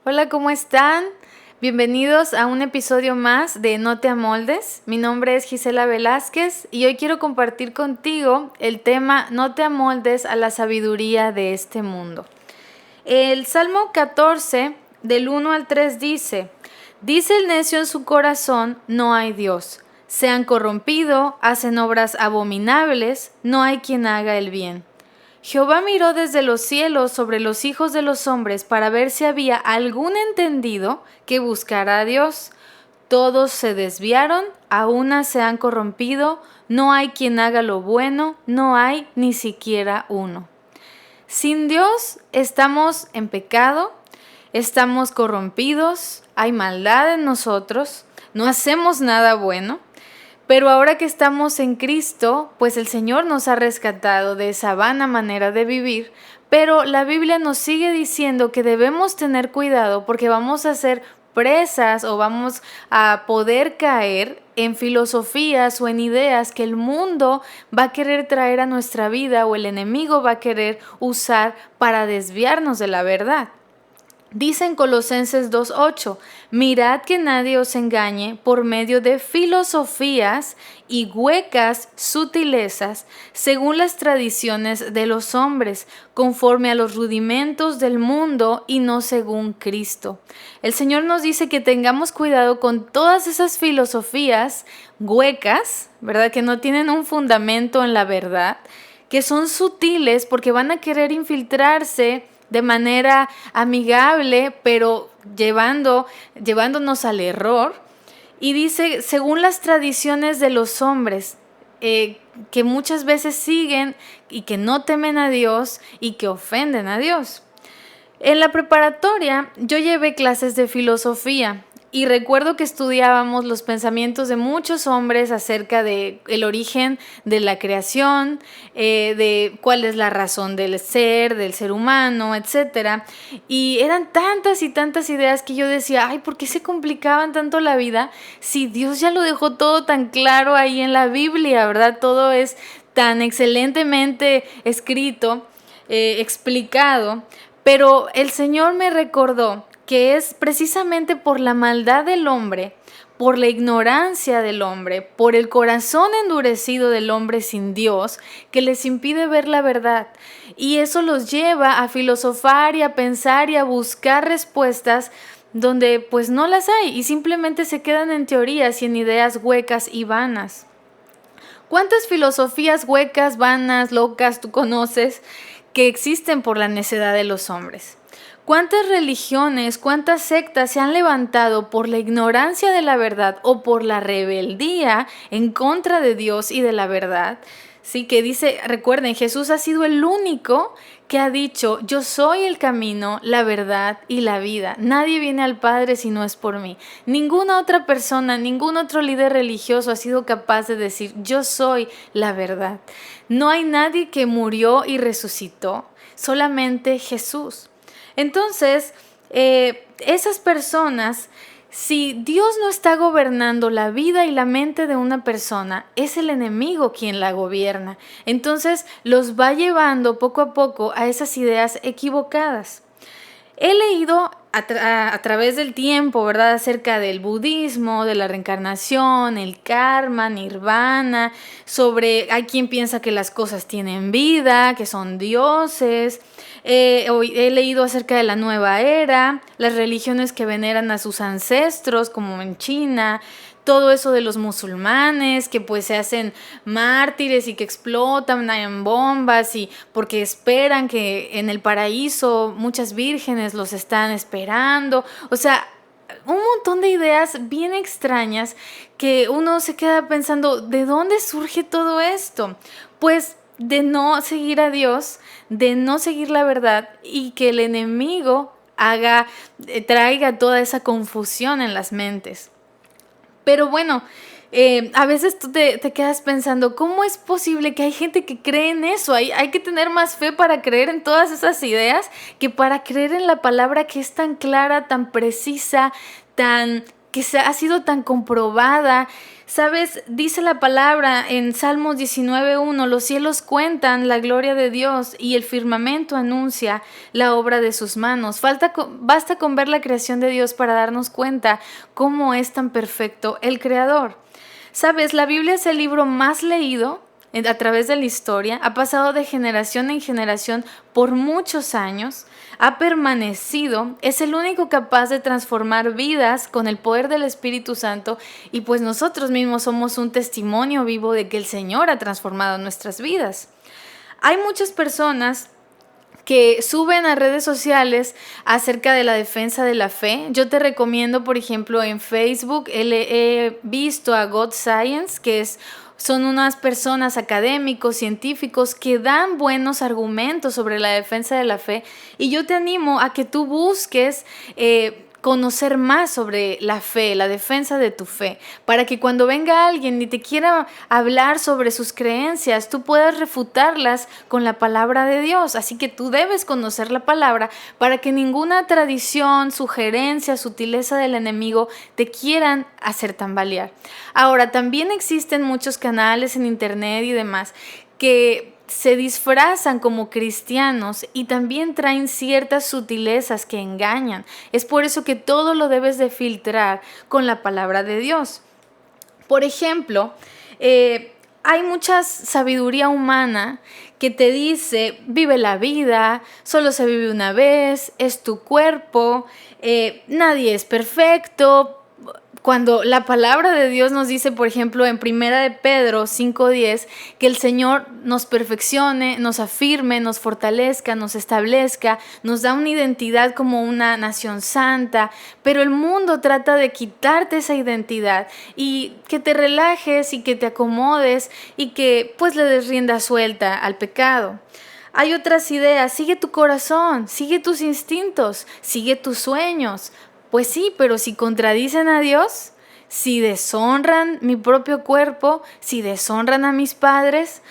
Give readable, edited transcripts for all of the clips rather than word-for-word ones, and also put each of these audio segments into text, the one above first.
Hola, ¿cómo están? Bienvenidos a un episodio más de No te amoldes. Mi nombre es Gisela Velázquez y hoy quiero compartir contigo el tema No te amoldes a la sabiduría de este mundo. El Salmo 14, del 1 al 3 dice el necio en su corazón, no hay Dios. Se han corrompido, hacen obras abominables, no hay quien haga el bien. Jehová miró desde los cielos sobre los hijos de los hombres para ver si había algún entendido que buscara a Dios. Todos se desviaron, a una se han corrompido, no hay quien haga lo bueno, no hay ni siquiera uno. Sin Dios estamos en pecado, estamos corrompidos, hay maldad en nosotros, no hacemos nada bueno. Pero ahora que estamos en Cristo, pues el Señor nos ha rescatado de esa vana manera de vivir, pero la Biblia nos sigue diciendo que debemos tener cuidado porque vamos a ser presas o vamos a poder caer en filosofías o en ideas que el mundo va a querer traer a nuestra vida o el enemigo va a querer usar para desviarnos de la verdad. Dice en Colosenses 2:8, mirad que nadie os engañe por medio de filosofías y huecas sutilezas, según las tradiciones de los hombres, conforme a los rudimentos del mundo y no según Cristo. El Señor nos dice que tengamos cuidado con todas esas filosofías huecas, ¿verdad? Que no tienen un fundamento en la verdad, que son sutiles porque van a querer infiltrarse de manera amigable, pero llevándonos al error. Y dice, según las tradiciones de los hombres, que muchas veces siguen y que no temen a Dios y que ofenden a Dios. En la preparatoria yo llevé clases de filosofía. Y recuerdo que estudiábamos los pensamientos de muchos hombres acerca de el origen de la creación, de cuál es la razón del ser humano, etc. Y eran tantas y tantas ideas que yo decía, ay, ¿por qué se complicaban tanto la vida si Dios ya lo dejó todo tan claro ahí en la Biblia, ¿verdad? Todo es tan excelentemente escrito, explicado. Pero el Señor me recordó que es precisamente por la maldad del hombre, por la ignorancia del hombre, por el corazón endurecido del hombre sin Dios, que les impide ver la verdad. Y eso los lleva a filosofar y a pensar y a buscar respuestas donde pues no las hay y simplemente se quedan en teorías y en ideas huecas y vanas. ¿Cuántas filosofías huecas, vanas, locas tú conoces que existen por la necedad de los hombres? ¿Cuántas religiones, cuántas sectas se han levantado por la ignorancia de la verdad o por la rebeldía en contra de Dios y de la verdad? Sí, que dice, recuerden, Jesús ha sido el único que ha dicho, yo soy el camino, la verdad y la vida. Nadie viene al Padre si no es por mí. Ninguna otra persona, ningún otro líder religioso ha sido capaz de decir, yo soy la verdad. No hay nadie que murió y resucitó, solamente Jesús. Entonces, esas personas, si Dios no está gobernando la vida y la mente de una persona, es el enemigo quien la gobierna. Entonces, los va llevando poco a poco a esas ideas equivocadas. He leído a través del tiempo, ¿verdad?, acerca del budismo, de la reencarnación, el karma, nirvana, hay quien piensa que las cosas tienen vida, que son dioses. He leído acerca de la nueva era, las religiones que veneran a sus ancestros, como en China, todo eso de los musulmanes que pues se hacen mártires y que explotan en bombas y porque esperan que en el paraíso muchas vírgenes los están esperando. O sea, un montón de ideas bien extrañas que uno se queda pensando, ¿de dónde surge todo esto? Pues de no seguir a Dios, de no seguir la verdad y que el enemigo traiga toda esa confusión en las mentes. Pero bueno, a veces tú te quedas pensando, ¿cómo es posible que hay gente que cree en eso? Hay que tener más fe para creer en todas esas ideas que para creer en la palabra que es tan clara, tan precisa, ha sido tan comprobada. ¿Sabes? Dice la palabra en Salmos 19:1, los cielos cuentan la gloria de Dios y el firmamento anuncia la obra de sus manos. Basta con ver la creación de Dios para darnos cuenta cómo es tan perfecto el Creador. ¿Sabes? La Biblia es el libro más leído a través de la historia, ha pasado de generación en generación por muchos años, ha permanecido, es el único capaz de transformar vidas con el poder del Espíritu Santo, y pues nosotros mismos somos un testimonio vivo de que el Señor ha transformado nuestras vidas. Hay muchas personas que suben a redes sociales acerca de la defensa de la fe. Yo te recomiendo, por ejemplo, en Facebook, he visto a God Science, son unas personas académicos, científicos, que dan buenos argumentos sobre la defensa de la fe, y yo te animo a que tú busques conocer más sobre la fe, la defensa de tu fe, para que cuando venga alguien y te quiera hablar sobre sus creencias, tú puedas refutarlas con la palabra de Dios. Así que tú debes conocer la palabra para que ninguna tradición, sugerencia, sutileza del enemigo te quieran hacer tambalear. Ahora, también existen muchos canales en internet y demás que se disfrazan como cristianos y también traen ciertas sutilezas que engañan. Es por eso que todo lo debes de filtrar con la palabra de Dios. Por ejemplo, hay mucha sabiduría humana que te dice: vive la vida, solo se vive una vez, es tu cuerpo, nadie es perfecto. Cuando la palabra de Dios nos dice, por ejemplo, en 1 de Pedro 5:10, que el Señor nos perfeccione, nos afirme, nos fortalezca, nos establezca, nos da una identidad como una nación santa, pero el mundo trata de quitarte esa identidad y que te relajes y que te acomodes y que pues le des rienda suelta al pecado. Hay otras ideas: sigue tu corazón, sigue tus instintos, sigue tus sueños. Pues sí, pero si contradicen a Dios, si deshonran mi propio cuerpo, si deshonran a mis padres.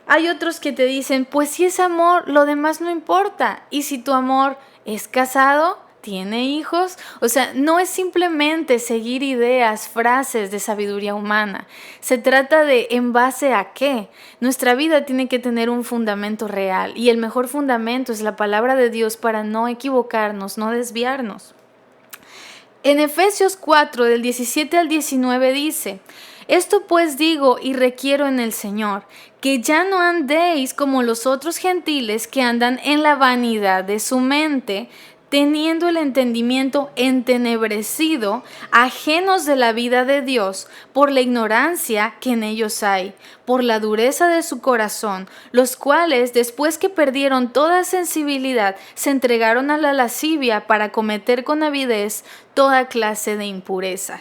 Hay otros que te dicen: pues si es amor, lo demás no importa. Y si tu amor es casado, tiene hijos. O sea, no es simplemente seguir ideas, frases de sabiduría humana. Se trata de ¿en base a qué? Nuestra vida tiene que tener un fundamento real, y el mejor fundamento es la palabra de Dios para no equivocarnos, no desviarnos. En Efesios 4, del 17 al 19 dice: esto pues digo y requiero en el Señor, que ya no andéis como los otros gentiles que andan en la vanidad de su mente, teniendo el entendimiento entenebrecido, ajenos de la vida de Dios, por la ignorancia que en ellos hay, por la dureza de su corazón, los cuales, después que perdieron toda sensibilidad, se entregaron a la lascivia para cometer con avidez toda clase de impureza.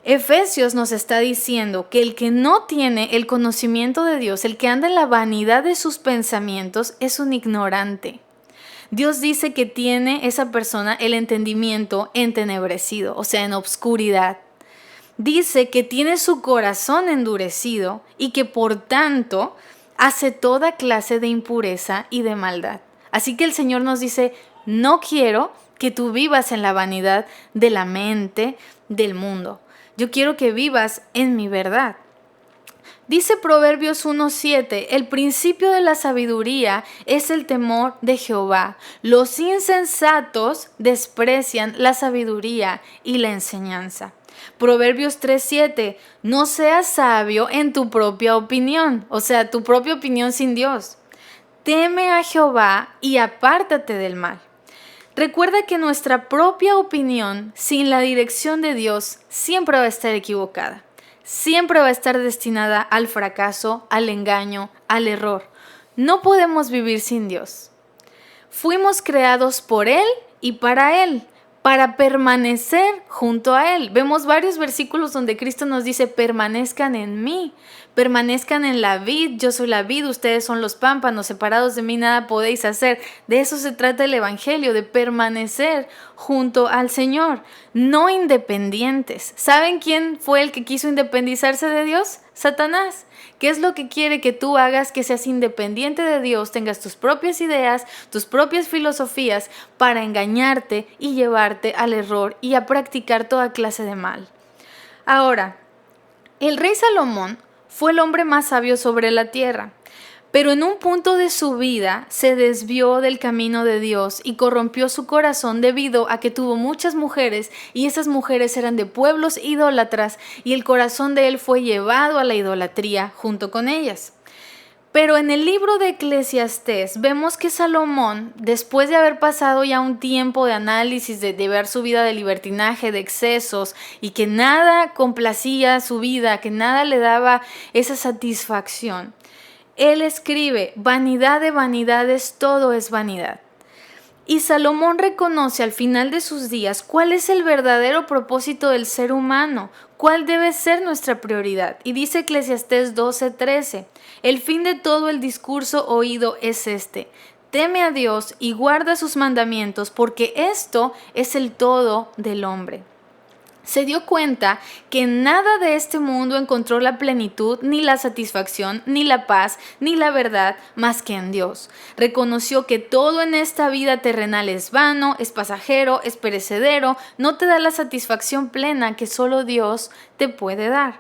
Efesios nos está diciendo que el que no tiene el conocimiento de Dios, el que anda en la vanidad de sus pensamientos, es un ignorante. Dios dice que tiene esa persona el entendimiento entenebrecido, o sea, en obscuridad. Dice que tiene su corazón endurecido y que por tanto hace toda clase de impureza y de maldad. Así que el Señor nos dice: no quiero que tú vivas en la vanidad de la mente, del mundo. Yo quiero que vivas en mi verdad. Dice Proverbios 1:7, el principio de la sabiduría es el temor de Jehová. Los insensatos desprecian la sabiduría y la enseñanza. Proverbios 3:7, no seas sabio en tu propia opinión, o sea, tu propia opinión sin Dios. Teme a Jehová y apártate del mal. Recuerda que nuestra propia opinión sin la dirección de Dios siempre va a estar equivocada. Siempre va a estar destinada al fracaso, al engaño, al error. No podemos vivir sin Dios. Fuimos creados por Él y para permanecer junto a Él. Vemos varios versículos donde Cristo nos dice: permanezcan en mí, permanezcan en la vid, yo soy la vid, ustedes son los pámpanos, separados de mí nada podéis hacer. De eso se trata el Evangelio, de permanecer junto al Señor, no independientes. ¿Saben quién fue el que quiso independizarse de Dios? Satanás. ¿Qué es lo que quiere que tú hagas? Que seas independiente de Dios, tengas tus propias ideas, tus propias filosofías para engañarte y llevarte al error y a practicar toda clase de mal. Ahora, el rey Salomón fue el hombre más sabio sobre la tierra. Pero en un punto de su vida se desvió del camino de Dios y corrompió su corazón debido a que tuvo muchas mujeres y esas mujeres eran de pueblos idólatras y el corazón de él fue llevado a la idolatría junto con ellas. Pero en el libro de Eclesiastés vemos que Salomón, después de haber pasado ya un tiempo de análisis, de ver su vida de libertinaje, de excesos y que nada complacía su vida, que nada le daba esa satisfacción, él escribe: vanidad de vanidades, todo es vanidad. Y Salomón reconoce al final de sus días cuál es el verdadero propósito del ser humano, cuál debe ser nuestra prioridad. Y dice Eclesiastés 12:13, el fin de todo el discurso oído es este: teme a Dios y guarda sus mandamientos, porque esto es el todo del hombre. Se dio cuenta que en nada de este mundo encontró la plenitud, ni la satisfacción, ni la paz, ni la verdad, más que en Dios. Reconoció que todo en esta vida terrenal es vano, es pasajero, es perecedero, no te da la satisfacción plena que solo Dios te puede dar.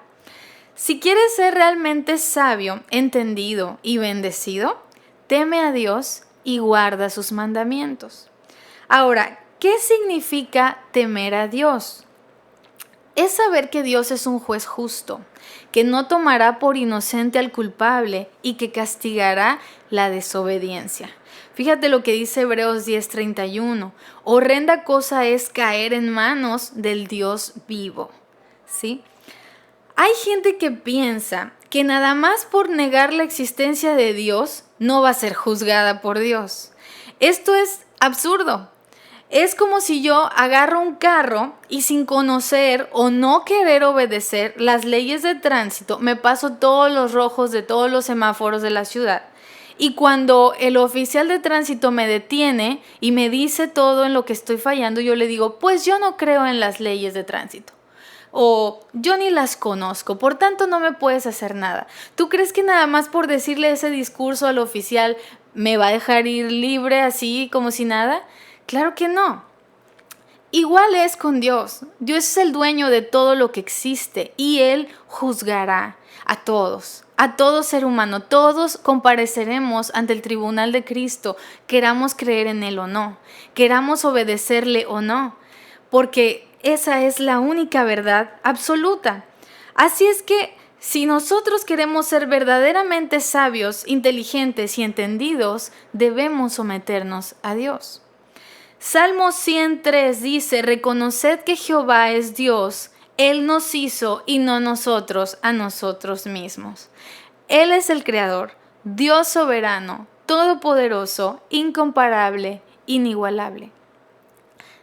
Si quieres ser realmente sabio, entendido y bendecido, teme a Dios y guarda sus mandamientos. Ahora, ¿qué significa temer a Dios? Es saber que Dios es un juez justo, que no tomará por inocente al culpable y que castigará la desobediencia. Fíjate lo que dice Hebreos 10:31. Horrenda cosa es caer en manos del Dios vivo. ¿Sí? Hay gente que piensa que nada más por negar la existencia de Dios no va a ser juzgada por Dios. Esto es absurdo. Es como si yo agarro un carro y sin conocer o no querer obedecer las leyes de tránsito, me paso todos los rojos de todos los semáforos de la ciudad. Y cuando el oficial de tránsito me detiene y me dice todo en lo que estoy fallando, yo le digo: pues yo no creo en las leyes de tránsito. O yo ni las conozco, por tanto no me puedes hacer nada. ¿Tú crees que nada más por decirle ese discurso al oficial me va a dejar ir libre así como si nada? Claro que no. Igual es con Dios. Dios es el dueño de todo lo que existe y Él juzgará a todo ser humano. Todos compareceremos ante el tribunal de Cristo, queramos creer en Él o no, queramos obedecerle o no, porque esa es la única verdad absoluta. Así es que si nosotros queremos ser verdaderamente sabios, inteligentes y entendidos, debemos someternos a Dios. Salmo 103 dice: reconoced que Jehová es Dios, Él nos hizo y no nosotros a nosotros mismos. Él es el Creador, Dios soberano, todopoderoso, incomparable, inigualable.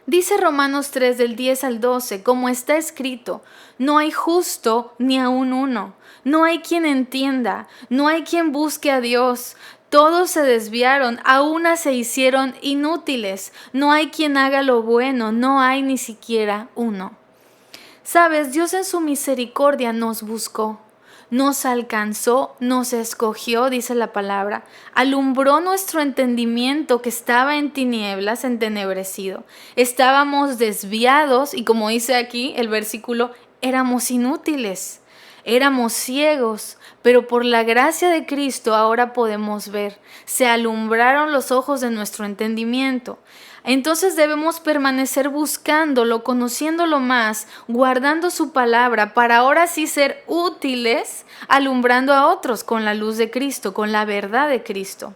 Dice Romanos 3 del 10 al 12, como está escrito: no hay justo ni aun uno, no hay quien entienda, no hay quien busque a Dios. Todos se desviaron, a una se hicieron inútiles. No hay quien haga lo bueno, no hay ni siquiera uno. Sabes, Dios en su misericordia nos buscó, nos alcanzó, nos escogió, dice la palabra. Alumbró nuestro entendimiento que estaba en tinieblas, entenebrecido. Estábamos desviados y, como dice aquí el versículo, éramos inútiles. Éramos ciegos, pero por la gracia de Cristo ahora podemos ver. Se alumbraron los ojos de nuestro entendimiento. Entonces debemos permanecer buscándolo, conociéndolo más, guardando su palabra para ahora sí ser útiles, alumbrando a otros con la luz de Cristo, con la verdad de Cristo.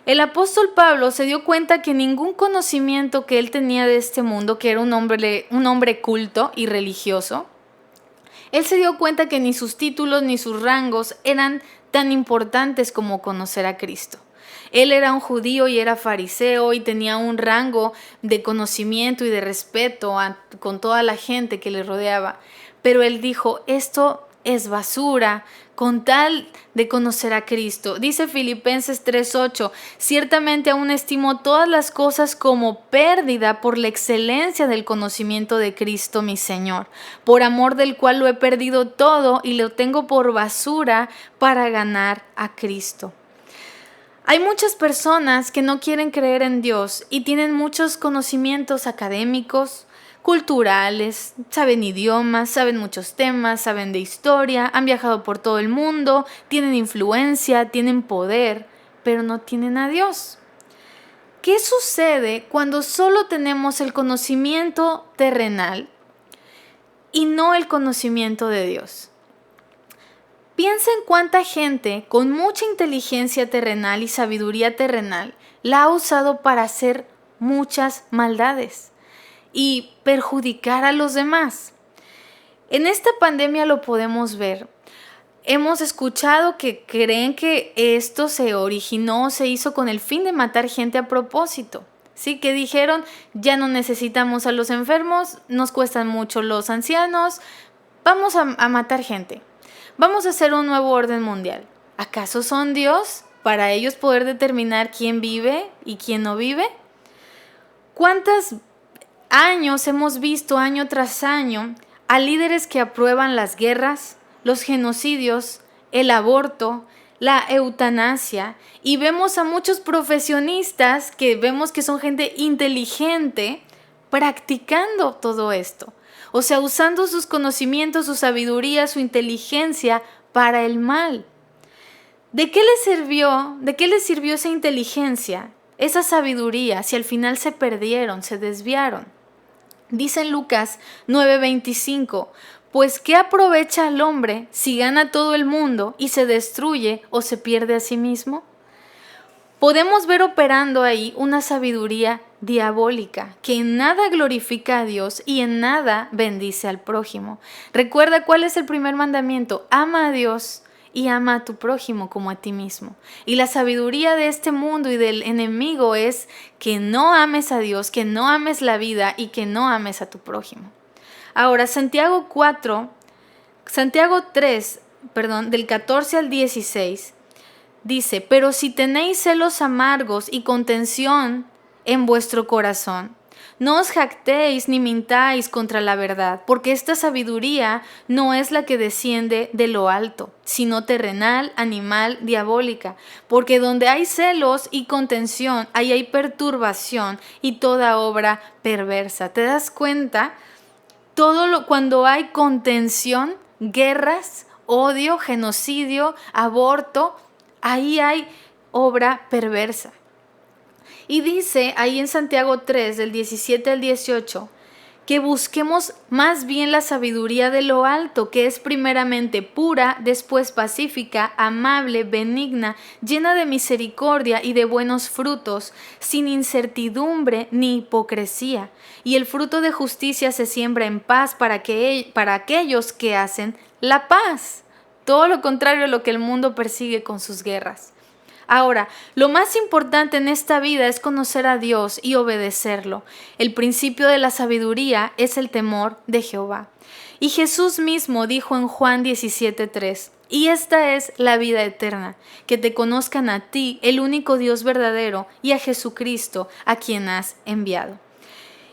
El apóstol Pablo se dio cuenta que ningún conocimiento que él tenía de este mundo, que era un hombre culto y religioso, él se dio cuenta que ni sus títulos ni sus rangos eran tan importantes como conocer a Cristo. Él era un judío y era fariseo y tenía un rango de conocimiento y de respeto con toda la gente que le rodeaba. Pero él dijo: esto es basura con tal de conocer a Cristo. Dice Filipenses 3:8, ciertamente aún estimo todas las cosas como pérdida por la excelencia del conocimiento de Cristo mi Señor, por amor del cual lo he perdido todo y lo tengo por basura para ganar a Cristo. Hay muchas personas que no quieren creer en Dios y tienen muchos conocimientos académicos, culturales, saben idiomas, saben muchos temas, saben de historia, han viajado por todo el mundo, tienen influencia, tienen poder, pero no tienen a Dios. ¿Qué sucede cuando solo tenemos el conocimiento terrenal y no el conocimiento de Dios? Piensa en cuánta gente con mucha inteligencia terrenal y sabiduría terrenal la ha usado para hacer muchas maldades y perjudicar a los demás. En esta pandemia lo podemos ver. Hemos escuchado que creen que esto se originó, se hizo con el fin de matar gente a propósito. Sí, que dijeron, ya no necesitamos a los enfermos, nos cuestan mucho los ancianos, vamos a matar gente. Vamos a hacer un nuevo orden mundial. ¿Acaso son Dios para ellos poder determinar quién vive y quién no vive? ¿Cuántos años hemos visto año tras año a líderes que aprueban las guerras, los genocidios, el aborto, la eutanasia, y vemos a muchos profesionistas que vemos que son gente inteligente practicando todo esto? O sea, usando sus conocimientos, su sabiduría, su inteligencia para el mal. ¿De qué les sirvió? ¿De qué les sirvió esa inteligencia, esa sabiduría, si al final se perdieron, se desviaron? Dice en Lucas 9:25, pues ¿qué aprovecha al hombre si gana todo el mundo y se destruye o se pierde a sí mismo? Podemos ver operando ahí una sabiduría diabólica que en nada glorifica a Dios y en nada bendice al prójimo. Recuerda cuál es el primer mandamiento: ama a Dios y ama a tu prójimo como a ti mismo. Y la sabiduría de este mundo y del enemigo es que no ames a Dios, que no ames la vida y que no ames a tu prójimo. Ahora, Santiago 3, del 14 al 16, dice, pero si tenéis celos amargos y contención en vuestro corazón, no os jactéis ni mintáis contra la verdad, porque esta sabiduría no es la que desciende de lo alto, sino terrenal, animal, diabólica. Porque donde hay celos y contención, ahí hay perturbación y toda obra perversa. ¿Te das cuenta? Cuando hay contención, guerras, odio, genocidio, aborto, ahí hay obra perversa. Y dice ahí en Santiago 3, del 17 al 18, que busquemos más bien la sabiduría de lo alto, que es primeramente pura, después pacífica, amable, benigna, llena de misericordia y de buenos frutos, sin incertidumbre ni hipocresía. Y el fruto de justicia se siembra en paz para aquellos que hacen la paz. Todo lo contrario a lo que el mundo persigue con sus guerras. Ahora, lo más importante en esta vida es conocer a Dios y obedecerlo. El principio de la sabiduría es el temor de Jehová. Y Jesús mismo dijo en Juan 17:3, y esta es la vida eterna, que te conozcan a ti, el único Dios verdadero, y a Jesucristo, a quien has enviado.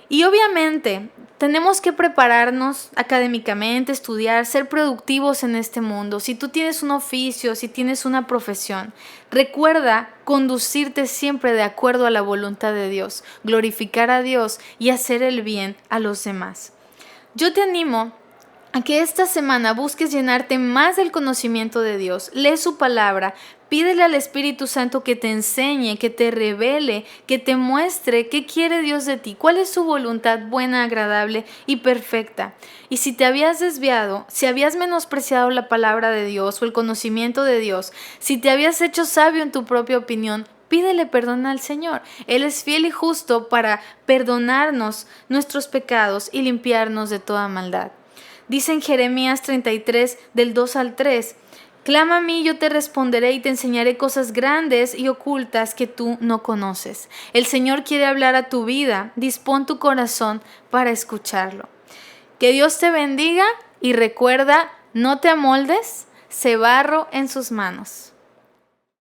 Y obviamente tenemos que prepararnos académicamente, estudiar, ser productivos en este mundo. Si tú tienes un oficio, si tienes una profesión, recuerda conducirte siempre de acuerdo a la voluntad de Dios, glorificar a Dios y hacer el bien a los demás. Yo te animo a que esta semana busques llenarte más del conocimiento de Dios. Lee su palabra, pídele al Espíritu Santo que te enseñe, que te revele, que te muestre qué quiere Dios de ti, cuál es su voluntad buena, agradable y perfecta. Y si te habías desviado, si habías menospreciado la palabra de Dios o el conocimiento de Dios, si te habías hecho sabio en tu propia opinión, pídele perdón al Señor. Él es fiel y justo para perdonarnos nuestros pecados y limpiarnos de toda maldad. Dice en Jeremías 33, del 2 al 3, clama a mí, yo te responderé y te enseñaré cosas grandes y ocultas que tú no conoces. El Señor quiere hablar a tu vida, dispón tu corazón para escucharlo. Que Dios te bendiga y recuerda, No te amoldes, sé barro en sus manos.